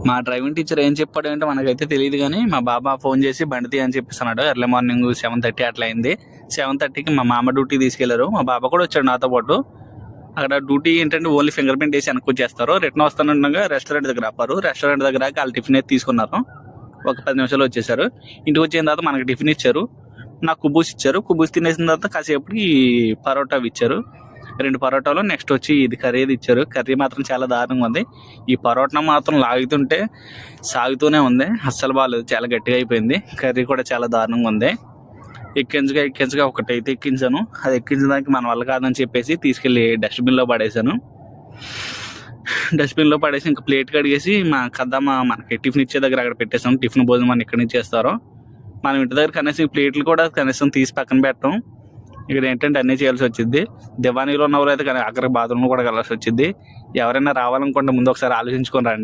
మా driving teacher ఏం చెప్పాడు అంటే మనకైతే తెలియదు, కానీ మా బాబా ఫోన్ చేసి బండి తీ అని చెప్పిస్తున్నాడు. ఎర్లీ మార్నింగ్ 7:30 అట్లా అయింది. 7:30కి మా మామ డ్యూటీ తీసుకెళ్లారు. మా బాబా కూడా వచ్చాడు నాతో పాటు. అక్కడ డ్యూటీ ఏంటంటే ఓన్లీ ఫింగర్ ప్రింట్ వేసి వెనక్కి వచ్చేస్తారు. రిటర్న్ వస్తానండగా రెస్టారెంట్ దగ్గర ఆపారు. రెస్టారెంట్ దగ్గర వాళ్ళు టిఫిన్ అయితే తీసుకున్నారు. ఒక 10 నిమిషాలు వచ్చేసారు. ఇంటికి వచ్చిన తర్వాత మనకి టిఫిన్ ఇచ్చారు. నాకు కుబూస్ ఇచ్చారు. కుబూస్ తినేసిన తర్వాత కాసేపటికి పరోటా ఇచ్చారు. 2 పరోటాలు, నెక్స్ట్ వచ్చి ఇది కర్రీ ఇచ్చారు. కర్రీ మాత్రం చాలా దారుణంగా ఉంది. ఈ పరోటా మాత్రం లాగుతుంటే సాగుతూనే ఉంది. అస్సలు బాగాలేదు, చాలా గట్టిగా అయిపోయింది. కర్రీ కూడా చాలా దారుణంగా ఉంది. ఎక్కించగా ఒకటైతే ఎక్కించాను. అది ఎక్కించడానికి మన వల్ల కాదని చెప్పేసి తీసుకెళ్ళి డస్ట్బిన్లో పడేసాను. డస్ట్బిన్లో పడేసి ఇంకా ప్లేట్ కడిగేసి మనకి టిఫిన్ ఇచ్చే దగ్గర అక్కడ పెట్టేసాం. టిఫిన్ భోజనం మన ఇక్కడి నుంచి చేస్తారో మనం ఇంటి దగ్గర కనీసం ప్లేట్లు కూడా కనీసం తీసి పక్కన పెట్టాం. ఇక్కడ ఏంటంటే అన్నీ చేయాల్సి వచ్చింది. దివానీలో ఉన్న వాళ్ళు అయితే కానీ అక్కడికి బాత్రూమ్లో కూడా వెళ్ళాల్సి వచ్చింది. ఎవరైనా రావాలనుకుంటే ముందు ఒకసారి ఆలోచించుకొని రండి.